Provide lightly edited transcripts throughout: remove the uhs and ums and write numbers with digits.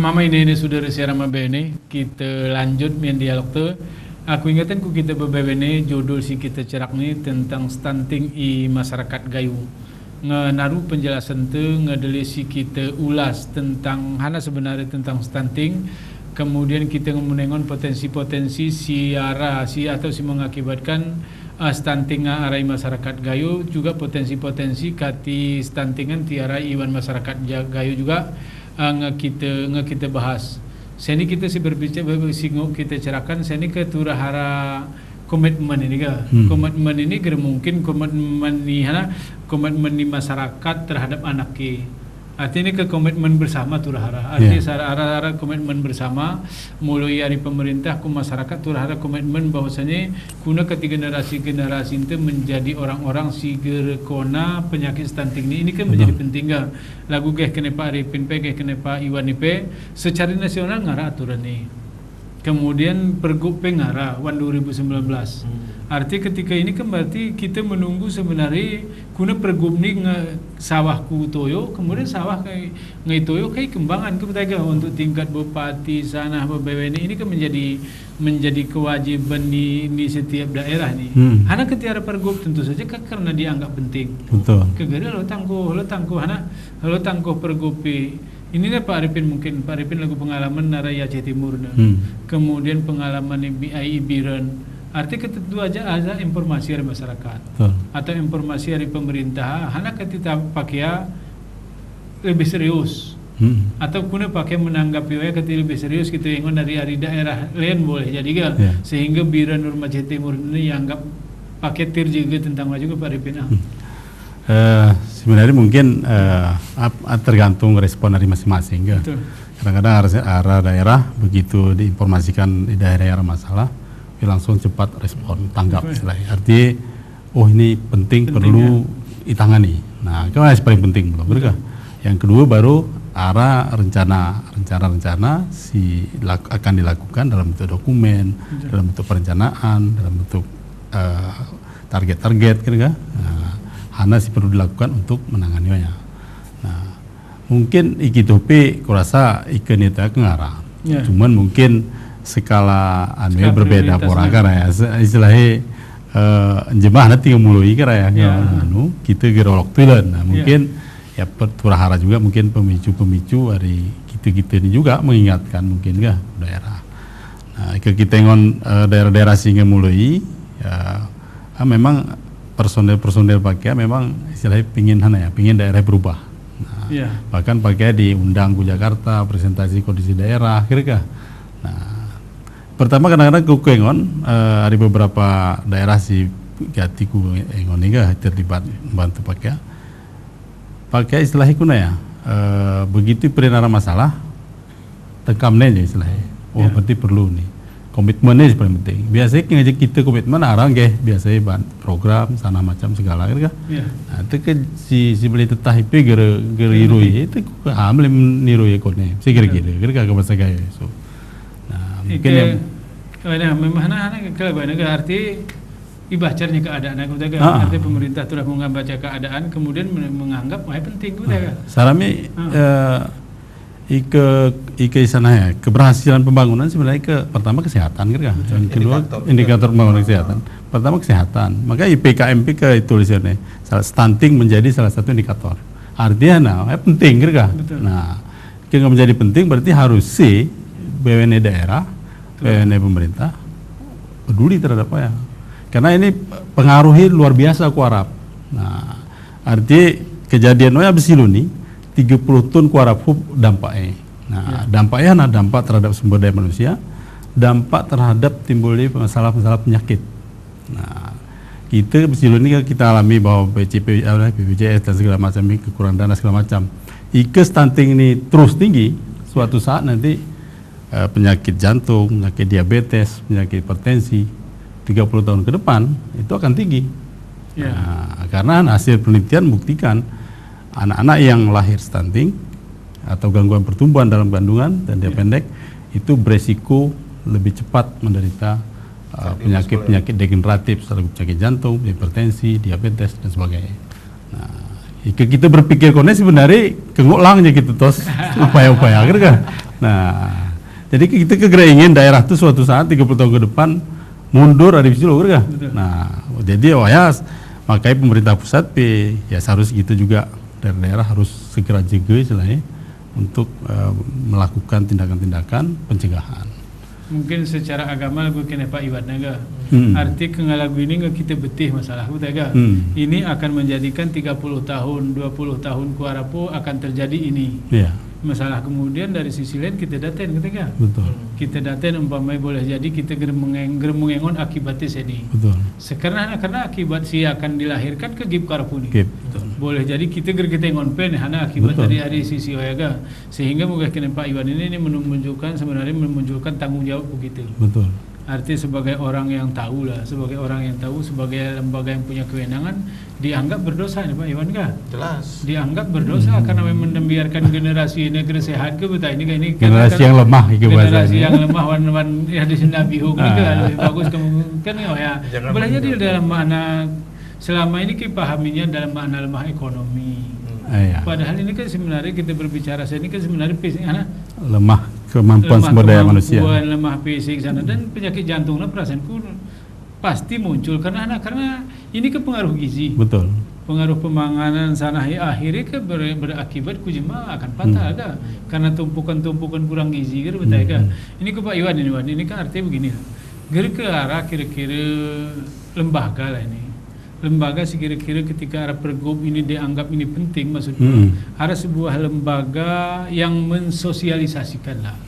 Mama ini sudah siaran bene kita lanjut main dialog tu. Aku ingatkan ku kita berbene judul si kita cerak ni tentang stunting i masyarakat Gayo. Naru penjelasan tu ngedeli si kita ulas tentang hana sebenarnya tentang stunting. Kemudian kita menengon potensi-potensi si atau si mengakibatkan stunting arai masyarakat Gayo, juga potensi-potensi kati stuntingan tiara iwan masyarakat Gayo juga kita bahas. Seni kita si berbicara singgung kita cerakan seni ke turahara komitmen ini ke. Komitmen ini mungkin komitmen ni masyarakat terhadap anak ke. Artinya ke komitmen bersama turahara. Artinya arah komitmen bersama mulai dari pemerintah ke masyarakat turahara komitmen bahwasanya kuna ketiga generasi itu menjadi orang-orang si gerkona penyakit stunting ini kan menjadi penting ga. Lagu geh kene Pak Arifin pe geh kene Pak Iwan pe secara nasional ngara aturan ni. Kemudian pergub ngara wan 2019. Arti ketika ini kan berarti kita menunggu sebenarnya kuna pergub ni sawahku toyo, kemudian sawah ngai toyo kai kembangan ke betaga untuk tingkat bupati sana BWN ini kan menjadi kewajiban di setiap daerah ni. Hana ketiara pergub tentu saja karena dianggap penting. Betul. Kegara lo tangguh pergub ini Pak Arifin mungkin Pak Arifin lagu pengalaman Naraya Aceh Timur kemudian pengalaman BI Biren. Arti tentu aja ada informasi dari masyarakat atau informasi dari pemerintah. Hana ketika pakai lebih serius atau kuna pakai menanggapi ketika lebih serius kita ingon dari daerah lain boleh jadi kan sehingga Biren Nur Aceh Timur ini yang anggap pakai tir juga tentang juga Pak Arifin. Sebenarnya mungkin tergantung respon dari masing-masing. Kadang-kadang arah daerah begitu diinformasikan di daerah masalah, langsung cepat respon tanggap istilahnya. Artinya, ini penting perlu ditangani. Nah, itu yang paling penting belum, betul? Yang kedua baru arah rencana akan dilakukan dalam bentuk dokumen, dalam bentuk perencanaan, dalam bentuk target-target, kan? Hana sih perlu dilakukan untuk menanganinya. Nah, mungkin ikitopi kurasa ikan itu ngarah. Cuman mungkin skala berbeda porakan ya. Istilahnya jemaah nanti mulai kira ya. Kita gerolok tulen. Nah, mungkin ya turahara juga mungkin pemicu dari kita ini juga mengingatkan mungkin ya daerah. Nah, kita ngon daerah-daerah sehingga mulai ya memang personel pakai memang istilahnya pingin daerah berubah. Nah, bahkan pakai diundang ke Jakarta presentasi kondisi daerah kira-kira. Nah, pertama kadang-kadang kukengon ada beberapa daerah si Gati kuengon ini terlibat membantu pakai istilahnya kuna ya. Begitu pernah masalah tekamnya aja istilahnya. Berarti perlu nih. Komitmennya paling penting. Biasanya ngajak kita komitmen arang biasanya program sana macam segala kan. Nah, itu kan si beli tetah itu gerirui itu hamil nirui kone. Saya kira-kira bahasa gaya. So, nah mungkin yang memang kalau arti ibacarnya keadaan arti pemerintah sudah membaca keadaan kemudian menganggap penting sarami Ike sana ya keberhasilan pembangunan sebenarnya pertama kesehatan kan, yang kedua indikator pembangunan kesehatan. Pertama kesehatan, maka IPKMP ke tulisannya stunting menjadi salah satu indikator. Artinya penting kan? Nah, kalau menjadi penting berarti harus si BWN daerah, BWN pemerintah peduli terhadap apa ya? Karena ini pengaruhi luar biasa ku Arab. Nah, arti kejadian besilu nih 30 tahun kuarapup dampaknya. Nah, dampaknya dampak terhadap sumber daya manusia, dampak terhadap timbulnya masalah-masalah penyakit. Nah, kita ini kita alami bahwa BPJS dan segala macam ini kekurangan dana segala macam. Stunting ini terus tinggi, suatu saat nanti penyakit jantung, penyakit diabetes, penyakit hipertensi 30 tahun ke depan itu akan tinggi. Nah, karena hasil penelitian buktikan anak-anak yang lahir stunting atau gangguan pertumbuhan dalam kandungan dan dia pendek itu beresiko lebih cepat menderita penyakit-penyakit degeneratif seperti penyakit jantung, hipertensi, diabetes dan sebagainya. Nah, kita berpikir sebenarnya kengok lang aja gitu tos upaya-upaya kan. Nah, jadi kita ingin daerah itu suatu saat 30 tahun ke depan mundur dari situ loh, kan? Nah, jadi makanya pemerintah pusat ya seharusnya gitu juga, daerah-daerah harus segera jaga istilahnya untuk melakukan tindakan-tindakan pencegahan. Mungkin secara agama lagu kena Pak Iwan naga. Arti lagu ini nggak kita betih masalah utaga. Ini akan menjadikan 30 tahun, 20 tahun kuarapo akan terjadi ini. Yeah. Masalah kemudian dari sisi lain kita daten ketika. Betul. Kita daten umpamanya boleh jadi kita geremengengon akibatnya sini. Betul. Karena akibat si akan dilahirkan ke gip karapuni. Betul. Boleh jadi kita gergetengon pen hana akibat dari sisi oyaga, sehingga mungkin Pak Iwan ini menunjukkan sebenarnya memunculkan tanggung jawab begitu. Betul. Arti sebagai orang yang tahu lah, sebagai lembaga yang punya kewenangan dianggap berdosa nih Pak Iwan kah? Jelas. Dianggap berdosa karena memang membiarkan generasi negeri sehat ke betul ini generasi yang lemah itu generasi yang lemah wan ya di sini bihuk ini kan lebih bagus kan ya. Boleh jadi dalam makna selama ini kita pahaminya dalam makna lemah ekonomi. Padahal ini kan sebenarnya kita berbicara ini kan sebenarnya lemah kemampuan sumber daya manusia. Lemah fisik sana dan penyakit jantungnya perasaanku pasti muncul karena ini ke pengaruh gizi. Betul. Pengaruh pemanganan sana akhirnya ke berakibat kujima akan patah kan karena tumpukan kurang gizi kan betul kan. Ini ke Pak Iwan ini kan artinya begini. Ke arah kira-kira lembaga lah ini. Lembaga sih kira-kira ketika arah pergub ini dianggap ini penting maksudnya ada sebuah lembaga yang mensosialisasikan lah.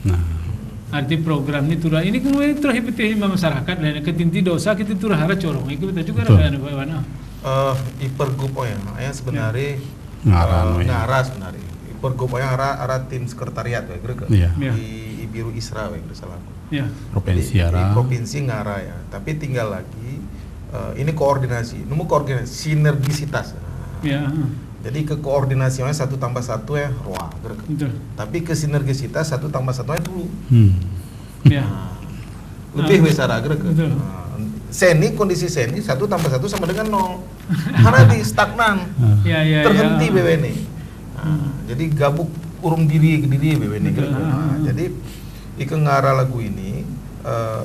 Arti program ini turah ini kemudian terakhir betul masyarakat lain ketinti dosa kita turah arah corong itu betul juga ada Pak Iwan. I pergub ya sebenarnya ngarah sebenarnya. I pergub arah tim sekretariat di Biru Isra salah. Provinsi arah. Provinsi ngarah ya, tapi tinggal lagi ini koordinasi sinergisitas. Jadi ke koordinasinya 1+1 ya roa. Tapi ke sinergisitas 1+1 dulu. Lebih besar seni kondisi seni 1+1 sama dengan 0. Karena di stagnan. Terhenti BWN. Jadi gabuk urung diri BWN. Jadi ikan ngara lagu ini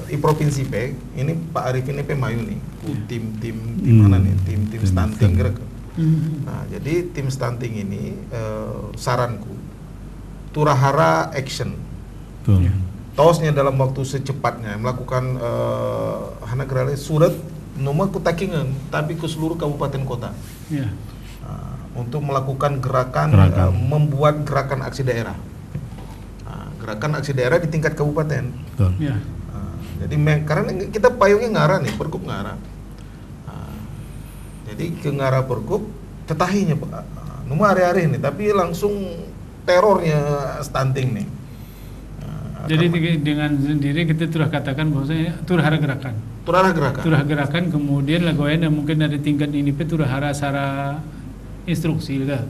di provinsi P ini Pak Arif ini pemayu nih tim mana nih tim stunting nah jadi tim stunting ini saranku turahara action tosnya dalam waktu secepatnya melakukan surat nomor kutakingan tapi ke seluruh kabupaten kota untuk melakukan gerakan. Membuat gerakan aksi daerah di tingkat kabupaten. Jadi karena kita payungnya ngarah nih, pergub ngarah. Jadi ke ngarah pergub tetahinya nomor hari-hari nih, tapi langsung terornya stunting nih. Jadi dengan sendiri kita turah katakan bahwasanya turahara gerakan kemudian lagoyan yang mungkin ada tingkat ini turahara sara instruksi lah.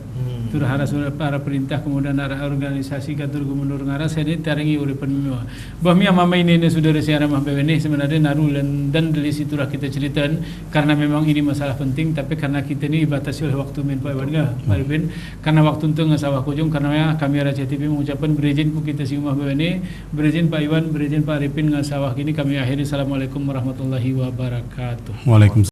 Turahara sudah para perintah kemudian arah organisasi kantor gubernur ngara saya taringi oleh penmua. Bahmia mama ini sudah siara mah BWN sebenarnya naru dan dari situlah kita ceritakan karena memang ini masalah penting tapi karena kita ini dibatasi oleh waktu Pak Iwan Pak Arifin karena waktu untuk ngasawah kujung karena kami RCTV mengucapkan berizin ku kita si rumah BWN berizin Pak Iwan berizin Pak Arifin ngasawah kini kami akhiri. Assalamualaikum warahmatullahi wabarakatuh. Waalaikumsalam.